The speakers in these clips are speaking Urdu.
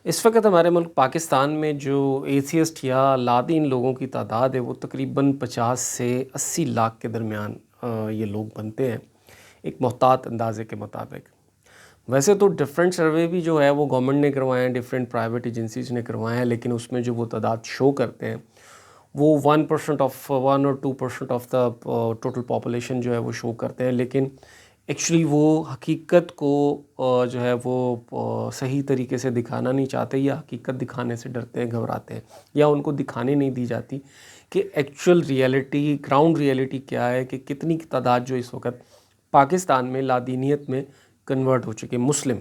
اس وقت ہمارے ملک پاکستان میں جو ایتھیسٹ یا لادین لوگوں کی تعداد ہے وہ تقریباً 50 سے 80 لاکھ کے درمیان یہ لوگ بنتے ہیں ایک محتاط اندازے کے مطابق۔ ویسے تو ڈیفرنٹ سروے بھی جو ہے وہ گورنمنٹ نے کروائے ہیں، ڈیفرنٹ پرائیویٹ ایجنسیز نے کروائے ہیں، لیکن اس میں جو وہ تعداد شو کرتے ہیں وہ 1% آف 1 اور 2% آف دا ٹوٹل پاپولیشن جو ہے وہ شو کرتے ہیں، لیکن ایکچولی وہ حقیقت کو جو ہے وہ صحیح طریقے سے دکھانا نہیں چاہتے، یا حقیقت دکھانے سے ڈرتے ہیں، گھبراتے ہیں، یا ان کو دکھانے نہیں دی جاتی کہ ایکچول ریئلٹی، گراؤنڈ ریئلٹی کیا ہے، کہ کتنی تعداد جو اس وقت پاکستان میں لادینیت میں کنورٹ ہو چکے مسلم۔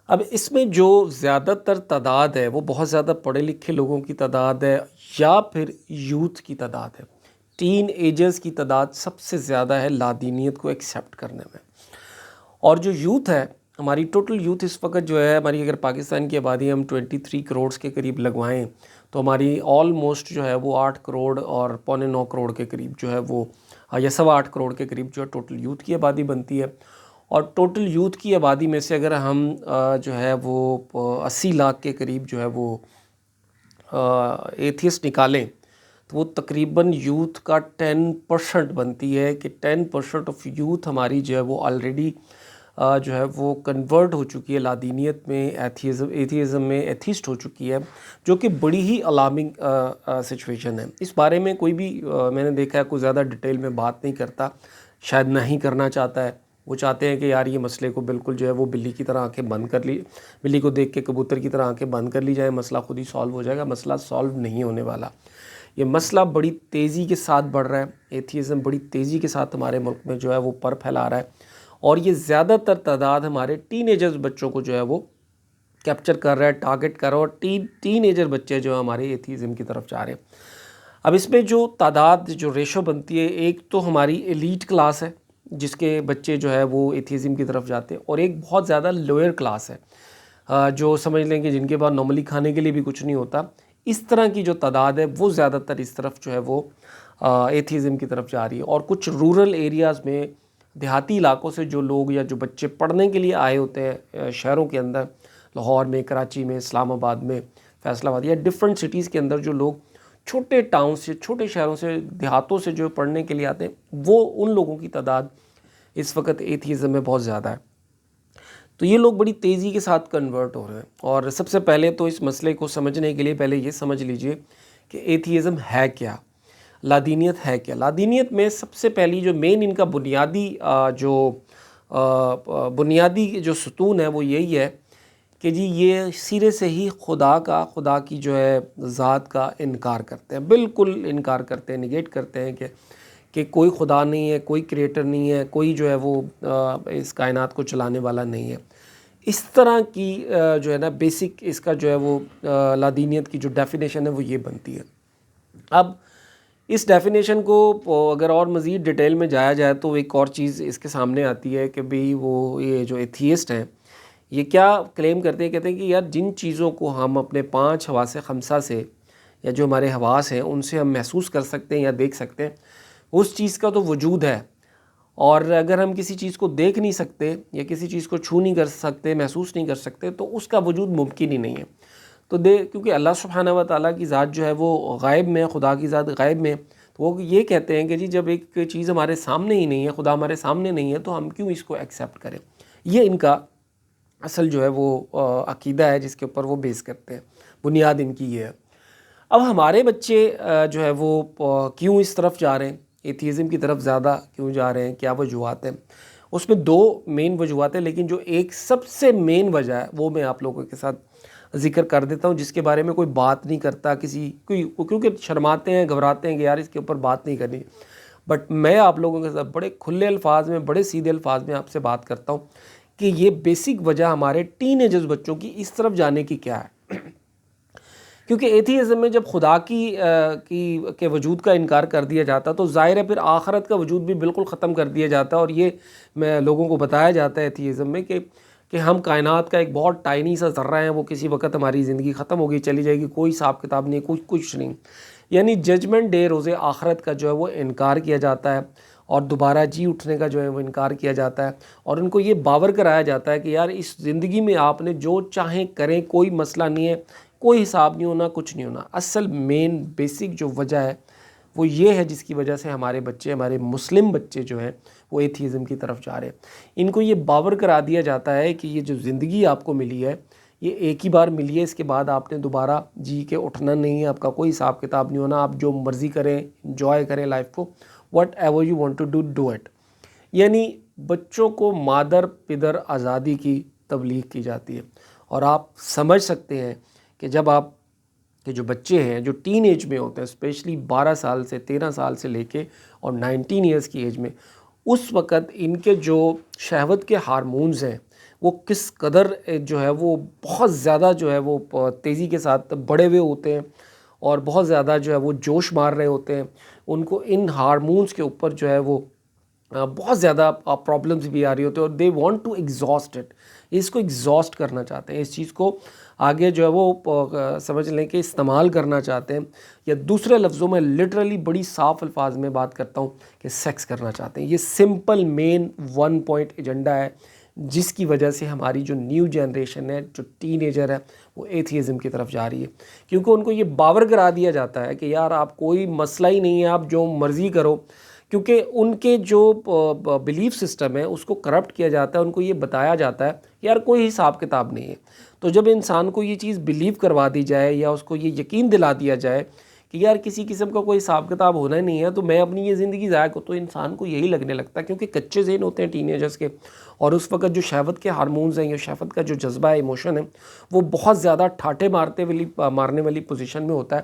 اب اس میں جو زیادہ تر تعداد ہے وہ بہت زیادہ پڑھے لکھے لوگوں کی تعداد ہے، یا پھر یوتھ کی تعداد ہے۔ ٹین ایجرز کی تعداد سب سے زیادہ ہے لادینیت کو ایکسیپٹ کرنے میں، اور جو یوتھ ہے، ہماری ٹوٹل یوتھ اس وقت جو ہے ہماری، اگر پاکستان کی آبادی ہم 23 کروڑ کے قریب لگوائیں تو ہماری آلموسٹ جو ہے وہ 8 کروڑ اور 9.25 کروڑ کے قریب جو ہے وہ، یا 8.25 کروڑ کے قریب جو ہے ٹوٹل یوتھ کی آبادی بنتی ہے۔ اور ٹوٹل یوتھ کی آبادی میں سے اگر ہم جو ہے وہ 80 لاکھ کے قریب جو ہے وہ ایتھیسٹ نکالیں تو وہ تقریباً یوتھ کا 10% بنتی ہے، کہ 10% آف یوتھ ہماری جو ہے وہ آلریڈی جو ہے وہ کنورٹ ہو چکی ہے لادینیت میں، ایتھیزم میں ایتھیسٹ ہو چکی ہے، جو کہ بڑی ہی الارمنگ سچویشن ہے۔ اس بارے میں کوئی بھی میں نے دیکھا ہے کوئی زیادہ ڈیٹیل میں بات نہیں کرتا، شاید نہ ہی کرنا چاہتا ہے۔ وہ چاہتے ہیں کہ یار یہ مسئلے کو بالکل جو ہے وہ بلی کی طرح آنکھیں بند کر لی، بلی کو دیکھ کے کبوتر کی طرح آنکھیں بند کر لی جائے، مسئلہ خود ہی سالو ہو جائے گا۔ مسئلہ سالو نہیں ہونے والا، یہ مسئلہ بڑی تیزی کے ساتھ بڑھ رہا ہے۔ ایتھیزم بڑی تیزی کے ساتھ ہمارے ملک میں جو ہے وہ پر پھیلا رہا ہے، اور یہ زیادہ تر تعداد ہمارے ٹین ایجرز بچوں کو جو ہے وہ کیپچر کر رہا ہے، ٹارگٹ کر رہا ہے، اور ٹین ایجر بچے جو ہمارے ایتھیزم کی طرف جا رہے ہیں۔ اب اس میں جو تعداد، جو ریشو بنتی ہے، ایک تو ہماری ایلیٹ کلاس ہے جس کے بچے جو ہے وہ ایتھیزم کی طرف جاتے ہیں، اور ایک بہت زیادہ لوئر کلاس ہے جو سمجھ لیں کہ جن کے بعد نارملی کھانے کے لیے بھی کچھ نہیں ہوتا۔ اس طرح کی جو تعداد ہے وہ زیادہ تر اس طرف جو ہے وہ ایتھیزم کی طرف جا رہی ہے، اور کچھ رورل ایریاز میں، دیہاتی علاقوں سے جو لوگ یا جو بچے پڑھنے کے لیے آئے ہوتے ہیں شہروں کے اندر، لاہور میں، کراچی میں، اسلام آباد میں، فیصل آباد، یا ڈفرینٹ سٹیز کے اندر جو لوگ چھوٹے ٹاؤن سے، چھوٹے شہروں سے، دیہاتوں سے جو پڑھنے کے لیے آتے ہیں، وہ ان لوگوں کی تعداد اس وقت ایتھیزم میں بہت زیادہ ہے۔ تو یہ لوگ بڑی تیزی کے ساتھ کنورٹ ہو رہے ہیں، اور سب سے پہلے تو اس مسئلے کو سمجھنے کے لیے پہلے یہ سمجھ لیجئے کہ ایتھیزم ہے کیا، لادینیت ہے کیا۔ لادینیت میں سب سے پہلی جو مین ان کا بنیادی جو ستون ہے وہ یہی ہے کہ جی یہ سرے سے ہی خدا کی جو ہے ذات کا انکار کرتے ہیں، بالکل انکار کرتے ہیں، نگیٹ کرتے ہیں کہ کوئی خدا نہیں ہے، کوئی کریٹر نہیں ہے، کوئی جو ہے وہ اس کائنات کو چلانے والا نہیں ہے۔ اس طرح کی جو ہے نا بیسک اس کا جو ہے وہ لادینیت کی جو ڈیفینیشن ہے وہ یہ بنتی ہے۔ اب اس ڈیفینیشن کو اگر اور مزید ڈیٹیل میں جایا جائے تو ایک اور چیز اس کے سامنے آتی ہے کہ بھئی وہ یہ جو ایتھیسٹ ہیں یہ کیا کلیم کرتے ہیں، کہتے ہیں کہ یار جن چیزوں کو ہم اپنے 5 حواس خمسہ سے، یا جو ہمارے حواس ہیں ان سے ہم محسوس کر سکتے ہیں یا دیکھ سکتے ہیں، اس چیز کا تو وجود ہے، اور اگر ہم کسی چیز کو دیکھ نہیں سکتے یا کسی چیز کو چھو نہیں کر سکتے، محسوس نہیں کر سکتے، تو اس کا وجود ممکن ہی نہیں ہے۔ تو کیونکہ اللہ سبحانہ و تعالیٰ کی ذات جو ہے وہ غائب میں، خدا کی ذات غائب میں، تو وہ یہ کہتے ہیں کہ جی جب ایک چیز ہمارے سامنے ہی نہیں ہے، خدا ہمارے سامنے نہیں ہے، تو ہم کیوں اس کو ایکسیپٹ کریں۔ یہ ان کا اصل جو ہے وہ عقیدہ ہے جس کے اوپر وہ بیس کرتے ہیں، بنیاد ان کی یہ ہے۔ اب ہمارے بچے جو ہے وہ کیوں اس طرف جا رہے ہیں، ایتھیزم کی طرف زیادہ کیوں جا رہے ہیں، کیا وجوہات ہیں؟ اس میں 2 مین وجوہات ہیں، لیکن جو ایک سب سے مین وجہ ہے وہ میں آپ لوگوں کے ساتھ ذکر کر دیتا ہوں، جس کے بارے میں کوئی بات نہیں کرتا کیونکہ شرماتے ہیں، گھبراتے ہیں کہ یار اس کے اوپر بات نہیں کرنی۔ بٹ میں آپ لوگوں کے ساتھ بڑے کھلے الفاظ میں، بڑے سیدھے الفاظ میں آپ سے بات کرتا ہوں کہ یہ بیسک وجہ ہمارے ٹین ایجرز بچوں کی اس طرف جانے کی کیا ہے۔ کیونکہ ایتھیزم میں جب خدا کے وجود کا انکار کر دیا جاتا تو ظاہر ہے پھر آخرت کا وجود بھی بالکل ختم کر دیا جاتا، اور یہ میں لوگوں کو بتایا جاتا ہے ایتھیزم میں کہ ہم کائنات کا ایک بہت ٹائنی سا ذرہ ہیں، وہ کسی وقت ہماری زندگی ختم ہوگی، چلی جائے گی، کوئی حساب کتاب نہیں، کچھ نہیں، یعنی ججمنٹ ڈے، روز آخرت کا جو ہے وہ انکار کیا جاتا ہے، اور دوبارہ جی اٹھنے کا جو ہے وہ انکار کیا جاتا ہے، اور ان کو یہ باور کرایا جاتا ہے کہ یار اس زندگی میں آپ نے جو چاہیں کریں، کوئی مسئلہ نہیں ہے، کوئی حساب نہیں ہونا، کچھ نہیں ہونا۔ اصل مین بیسک جو وجہ ہے وہ یہ ہے جس کی وجہ سے ہمارے بچے، ہمارے مسلم بچے جو ہیں وہ ایتھیزم کی طرف جا رہے ہیں۔ ان کو یہ باور کرا دیا جاتا ہے کہ یہ جو زندگی آپ کو ملی ہے یہ ایک ہی بار ملی ہے، اس کے بعد آپ نے دوبارہ جی کے اٹھنا نہیں ہے، آپ کا کوئی حساب کتاب نہیں ہونا، آپ جو مرضی کریں، انجوائے کریں لائف کو، whatever you want to do do it. یعنی بچوں کو مادر پدر آزادی کی تبلیغ کی جاتی ہے، اور آپ سمجھ سکتے ہیں کہ جب آپ کہ جو بچے ہیں جو ٹین ایج میں ہوتے ہیں، اسپیشلی 12 سال سے 13 سال سے لے کے اور 19 ایئرس کی ایج میں، اس وقت ان کے جو شہوت کے ہارمونز ہیں وہ کس قدر جو ہے وہ بہت زیادہ جو ہے وہ تیزی کے ساتھ بڑھے ہوئے ہوتے ہیں، اور بہت زیادہ جو ہے وہ جوش مار رہے ہوتے ہیں۔ ان کو ان ہارمونز کے اوپر جو ہے وہ بہت زیادہ پرابلمز بھی آ رہی ہوتی ہیں، اور they want to exhaust it, اس کو ایگزاسٹ کرنا چاہتے ہیں، اس چیز کو آگے جو ہے وہ سمجھ لیں کہ استعمال کرنا چاہتے ہیں، یا دوسرے لفظوں میں لٹرلی بڑی صاف الفاظ میں بات کرتا ہوں کہ سیکس کرنا چاہتے ہیں۔ یہ سمپل مین 1 پوائنٹ ایجنڈا ہے جس کی وجہ سے ہماری جو نیو جنریشن ہے، جو ٹین ایجر ہے، وہ ایتھیزم کی طرف جا رہی ہے، کیونکہ ان کو یہ باور کرا دیا جاتا ہے کہ یار آپ کوئی مسئلہ ہی نہیں ہے، آپ جو مرضی کرو، کیونکہ ان کے جو بلیف سسٹم ہے اس کو کرپٹ کیا جاتا ہے۔ ان کو یہ بتایا جاتا ہے یار کوئی حساب کتاب نہیں ہے۔ تو جب انسان کو یہ چیز بلیو کروا دی جائے، یا اس کو یہ یقین دلا دیا جائے کہ یار کسی قسم کا کوئی حساب کتاب ہونا ہی نہیں ہے، تو میں اپنی یہ زندگی ضائع کروں، تو انسان کو یہی لگنے لگتا ہے، کیونکہ کچے ذہن ہوتے ہیں ٹین ایجرس کے، اور اس وقت جو شہوت کے ہارمونز ہیں یا شہوت کا جو جذبہ ہے، ایموشن ہے، وہ بہت زیادہ ٹھاٹے مارنے والی پوزیشن میں ہوتا ہے۔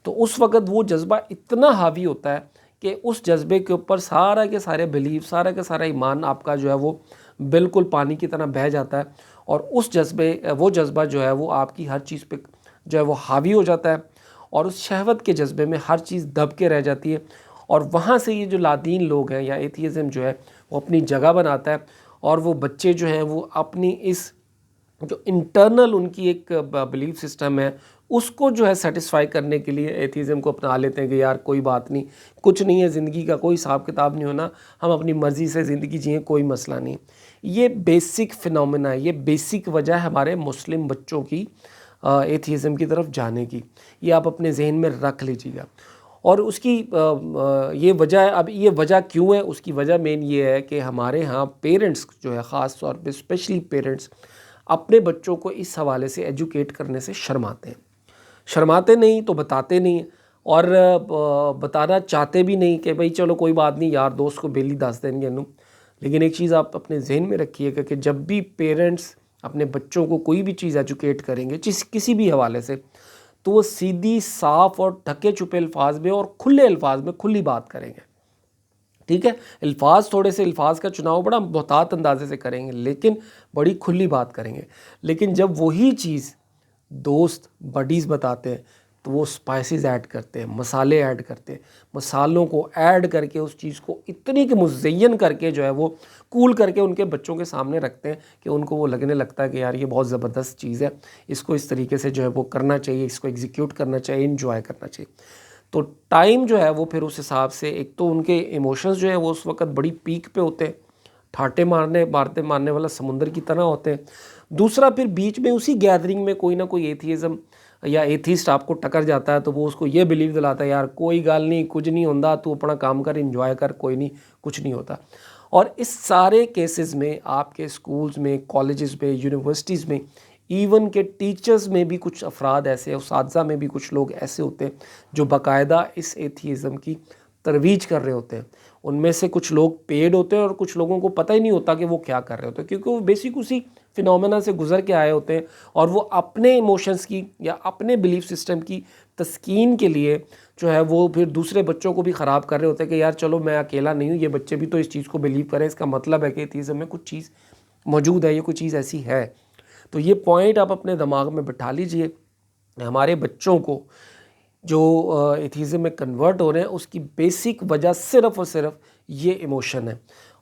تو اس وقت وہ جذبہ اتنا حاوی ہوتا ہے کہ اس جذبے کے اوپر سارا کے سارے بلیف، سارا کا سارا ایمان آپ کا جو ہے وہ بالکل پانی کی طرح بہہ جاتا ہے، اور وہ جذبہ جو ہے وہ آپ کی ہر چیز پہ جو ہے وہ حاوی ہو جاتا ہے، اور اس شہوت کے جذبے میں ہر چیز دب کے رہ جاتی ہے، اور وہاں سے یہ جو لادین لوگ ہیں یا ایتھیزم جو ہے وہ اپنی جگہ بناتا ہے، اور وہ بچے جو ہیں وہ اپنی اس جو انٹرنل ان کی ایک بلیف سسٹم ہے اس کو جو ہے سیٹسفائی کرنے کے لیے ایتھیزم کو اپنا لیتے ہیں کہ یار کوئی بات نہیں، کچھ نہیں ہے، زندگی کا کوئی حساب کتاب نہیں ہونا، ہم اپنی مرضی سے زندگی جئیں، کوئی مسئلہ نہیں۔ یہ بیسک فنومینا ہے، یہ بیسک وجہ ہے ہمارے مسلم بچوں کی ایتھیزم کی طرف جانے کی، یہ آپ اپنے ذہن میں رکھ لیجیے گا۔ اور اس کی یہ وجہ ہے، اب یہ وجہ کیوں ہے؟ اس کی وجہ مین یہ ہے کہ ہمارے ہاں پیرنٹس جو ہے، خاص طور پہ اسپیشلی پیرنٹس، اپنے بچوں کو اس حوالے سے ایجوکیٹ کرنے سے شرماتے نہیں تو بتاتے نہیں، اور بتانا چاہتے بھی نہیں کہ بھئی چلو کوئی بات نہیں، یار دوست کو بیلی دس دیں گے نو۔ لیکن ایک چیز آپ اپنے ذہن میں رکھیے گا کہ جب بھی پیرنٹس اپنے بچوں کو کوئی بھی چیز ایجوکیٹ کریں گے کسی بھی حوالے سے، تو وہ سیدھی، صاف اور ڈھکے چھپے الفاظ میں اور کھلے الفاظ میں کھلی بات کریں گے، ٹھیک ہے؟ الفاظ کا چناؤ بڑا محتاط اندازے سے کریں گے، لیکن بڑی کھلی بات کریں گے۔ لیکن جب وہی چیز دوست بڈیز بتاتے ہیں تو وہ سپائسز ایڈ کرتے ہیں، مسالے ایڈ کرتے ہیں، مسالوں کو ایڈ کر کے اس چیز کو اتنی کہ مزین کر کے جو ہے وہ کول کر کے ان کے بچوں کے سامنے رکھتے ہیں کہ ان کو وہ لگنے لگتا ہے کہ یار یہ بہت زبردست چیز ہے، اس کو اس طریقے سے جو ہے وہ کرنا چاہیے، اس کو ایگزیکیوٹ کرنا چاہیے، انجوائے کرنا چاہیے۔ تو ٹائم جو ہے وہ پھر اس حساب سے، ایک تو ان کے ایموشنز جو ہیں وہ اس وقت بڑی پیک پہ ہوتے ہیں، ٹھاٹے مارنے والا سمندر کی طرح ہوتے ہیں۔ دوسرا پھر بیچ میں اسی گیدرنگ میں کوئی نہ کوئی ایتھیزم یا ایتھیسٹ آپ کو ٹکر جاتا ہے، تو وہ اس کو یہ بلیو دلاتا ہے یار کوئی گال نہیں، کچھ نہیں ہوتا، تو اپنا کام کر، انجوائے کر، کوئی نہیں، کچھ نہیں ہوتا۔ اور اس سارے کیسز میں آپ کے سکولز میں، کالجز میں، یونیورسٹیز میں، ایون کہ ٹیچرز میں بھی کچھ افراد ایسے، اساتذہ میں بھی کچھ لوگ ایسے ہوتے ہیں جو باقاعدہ اس ایتھیزم کی ترویج کر رہے ہوتے ہیں۔ ان میں سے کچھ لوگ پیڈ ہوتے ہیں اور کچھ لوگوں کو پتہ ہی نہیں ہوتا کہ وہ کیا کر رہے ہوتے ہیں، کیونکہ وہ بیسک اسی فنومینا سے گزر کے آئے ہوتے ہیں، اور وہ اپنے ایموشنز کی یا اپنے بلیف سسٹم کی تسکین کے لیے جو ہے وہ پھر دوسرے بچوں کو بھی خراب کر رہے ہوتے ہیں کہ یار چلو میں اکیلا نہیں ہوں، یہ بچے بھی تو اس چیز کو بلیو کریں، اس کا مطلب ہے کہ ایتھیزم میں کچھ چیز موجود ہے، یہ کوئی چیز ایسی ہے۔ تو یہ پوائنٹ آپ اپنے دماغ میں بٹھا لیجئے، ہمارے بچوں کو جو ایتھیزم میں کنورٹ ہو رہے ہیں اس کی بیسک وجہ صرف اور صرف یہ ایموشن ہے،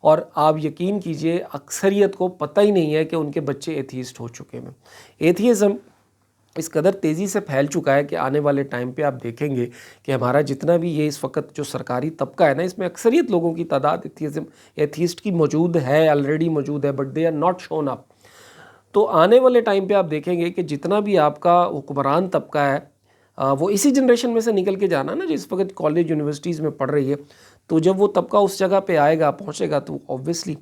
اور آپ یقین کیجئے اکثریت کو پتہ ہی نہیں ہے کہ ان کے بچے ایتھیسٹ ہو چکے ہیں۔ ایتھیزم اس قدر تیزی سے پھیل چکا ہے کہ آنے والے ٹائم پہ آپ دیکھیں گے کہ ہمارا جتنا بھی یہ اس وقت جو سرکاری طبقہ ہے نا، اس میں اکثریت لوگوں کی تعداد ایتھیسٹ کی موجود ہے، آلریڈی موجود ہے، but they are not shown up. تو آنے والے ٹائم پہ آپ دیکھیں گے کہ جتنا بھی آپ کا حکمران طبقہ ہے وہ اسی جنریشن میں سے نکل کے جانا نا جو اس وقت کالج یونیورسٹیز میں پڑھ رہی ہے. تو جب وہ طبقہ اس جگہ پہ آئے گا، پہنچے گا، تو اوبویسلی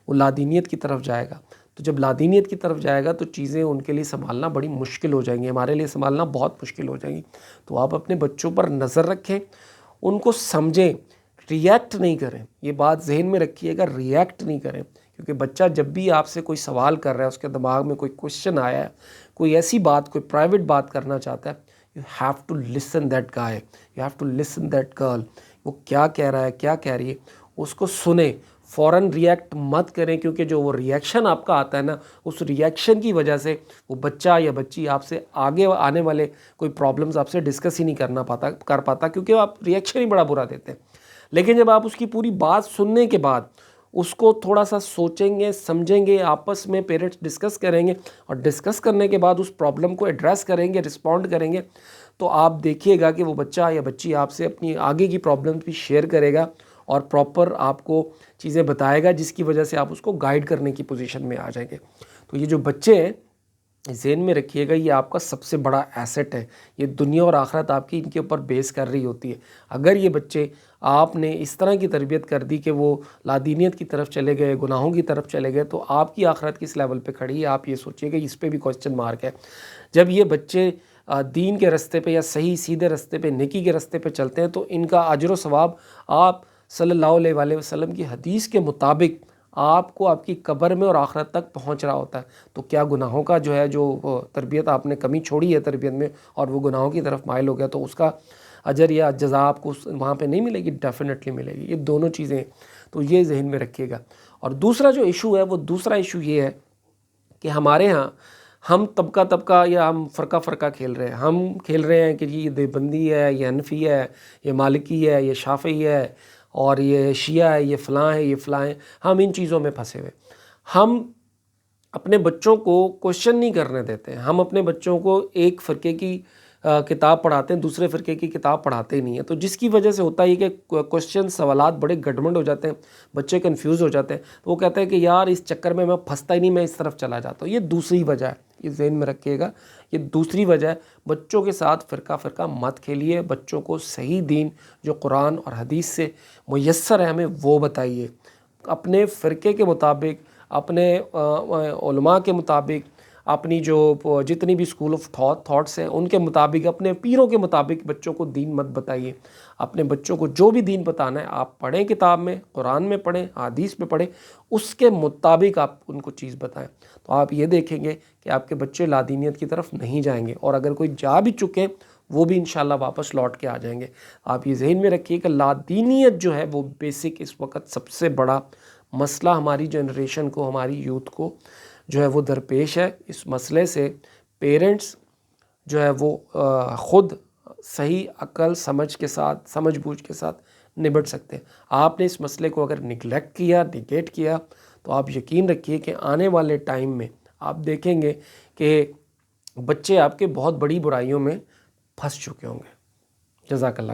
وہ لادینیت کی طرف جائے گا. تو جب لادینیت کی طرف جائے گا تو چیزیں ان کے لیے سنبھالنا بڑی مشکل ہو جائیں گی، ہمارے لیے سنبھالنا بہت مشکل ہو جائیں گی. تو آپ اپنے بچوں پر نظر رکھیں، ان کو سمجھیں، ریئیکٹ نہیں کریں. یہ بات ذہن میں رکھیے گا، ریئیکٹ نہیں کریں. کیونکہ بچہ جب بھی آپ سے کوئی سوال کر رہا ہے، اس کے دماغ میں کوئی کوشچن آیا ہے، کوئی ایسی بات، کوئی پرائیویٹ بات کرنا چاہتا ہے، you have to listen that guy, you have to listen that girl. وہ کیا کہہ رہا ہے، کیا کہہ رہی ہے، اس کو سنیں. فوراً ریئیکٹ مت کریں، کیونکہ جو وہ ریئیکشن آپ کا آتا ہے نا، اس ریئیکشن کی وجہ سے وہ بچہ یا بچی آپ سے آگے آنے والے کوئی پرابلمز آپ سے ڈسکس ہی نہیں کر پاتا کیونکہ آپ ریئیکشن ہی بڑا برا دیتے ہیں. لیکن جب آپ اس کی پوری بات سننے کے بعد اس کو تھوڑا سا سوچیں گے، سمجھیں گے، آپس میں پیرنٹس ڈسکس کریں گے، اور ڈسکس کرنے کے بعد اس پرابلم کو ایڈریس کریں گے، رسپونڈ کریں گے، تو آپ دیکھیے گا کہ وہ بچہ یا بچی آپ سے اپنی آگے کی پرابلم بھی شیئر کرے گا اور پراپر آپ کو چیزیں بتائے گا، جس کی وجہ سے آپ اس کو گائیڈ کرنے کی پوزیشن میں آ جائیں گے. تو یہ جو بچے ہیں، ذہن میں رکھیے گا، یہ آپ کا سب سے بڑا ایسٹ ہے. یہ دنیا اور آخرت آپ کی ان کے اوپر بیس کر رہی ہوتی ہے. اگر یہ بچے آپ نے اس طرح کی تربیت کر دی کہ وہ لادینیت کی طرف چلے گئے، گناہوں کی طرف چلے گئے، تو آپ کی آخرت کس لیول پہ کھڑی ہے آپ یہ سوچیے کہ اس پہ بھی کوسچن مارک ہے. جب یہ بچے دین کے رستے پہ یا صحیح سیدھے رستے پہ، نیکی کے رستے پہ چلتے ہیں، تو ان کا اجر و ثواب آپ صلی اللہ علیہ وآلہ وسلم کی حدیث کے مطابق آپ کو آپ کی قبر میں اور آخرت تک پہنچ رہا ہوتا ہے. تو کیا گناہوں کا جو ہے جو تربیت آپ نے کمی چھوڑی ہے تربیت میں اور وہ گناہوں کی طرف مائل ہو گیا، تو اس کا اجر یا جزا آپ کو وہاں پہ نہیں ملے گی؟ ڈیفینیٹلی ملے گی. یہ دونوں چیزیں، تو یہ ذہن میں رکھیے گا. اور دوسرا جو ایشو ہے، وہ دوسرا ایشو یہ ہے کہ ہمارے ہاں ہم طبقہ یا ہم فرقہ کھیل رہے ہیں. ہم کھیل رہے ہیں کہ یہ دیوبندی ہے، یہ حنفی ہے، یہ مالکی ہے، یہ شافعی ہے، اور یہ شیعہ ہے، یہ فلاں ہے، یہ فلاں ہے. ہم ان چیزوں میں پھنسے ہوئے. ہم اپنے بچوں کو کوشچن نہیں کرنے دیتے. ہم اپنے بچوں کو ایک فرقے کی کتاب پڑھاتے ہیں، دوسرے فرقے کی کتاب پڑھاتے ہی نہیں ہیں. تو جس کی وجہ سے ہوتا ہے کہ کوشچن، سوالات بڑے گڈمنڈ ہو جاتے ہیں، بچے کنفیوز ہو جاتے ہیں. تو وہ کہتے ہیں کہ یار اس چکر میں پھنستا ہی نہیں، میں اس طرف چلا جاتا ہوں. یہ دوسری وجہ ہے، یہ ذہن میں رکھیے گا، یہ دوسری وجہ ہے. بچوں کے ساتھ فرقہ مت کھیلیے. بچوں کو صحیح دین جو قرآن اور حدیث سے میسر ہے ہمیں وہ بتائیے. اپنے فرقے کے مطابق، اپنے علماء کے مطابق، اپنی جو جتنی بھی اسکول آف تھاٹس ہیں ان کے مطابق، اپنے پیروں کے مطابق بچوں کو دین مت بتائیے. اپنے بچوں کو جو بھی دین بتانا ہے آپ پڑھیں، کتاب میں، قرآن میں پڑھیں، حدیث میں پڑھیں، اس کے مطابق آپ ان کو چیز بتائیں. تو آپ یہ دیکھیں گے کہ آپ کے بچے لادینیت کی طرف نہیں جائیں گے، اور اگر کوئی جا بھی چکے وہ بھی انشاءاللہ واپس لوٹ کے آ جائیں گے. آپ یہ ذہن میں رکھیے کہ لادینیت جو ہے وہ بیسک اس وقت سب سے بڑا مسئلہ ہماری جنریشن کو، ہماری یوتھ کو جو ہے وہ درپیش ہے. اس مسئلے سے پیرنٹس جو ہے وہ خود صحیح عقل سمجھ کے ساتھ، سمجھ بوجھ کے ساتھ نبٹ سکتے ہیں. آپ نے اس مسئلے کو اگر نگلیکٹ کیا، نگیٹ کیا، تو آپ یقین رکھیے کہ آنے والے ٹائم میں آپ دیکھیں گے کہ بچے آپ کے بہت بڑی برائیوں میں پھنس چکے ہوں گے. جزاک اللہ.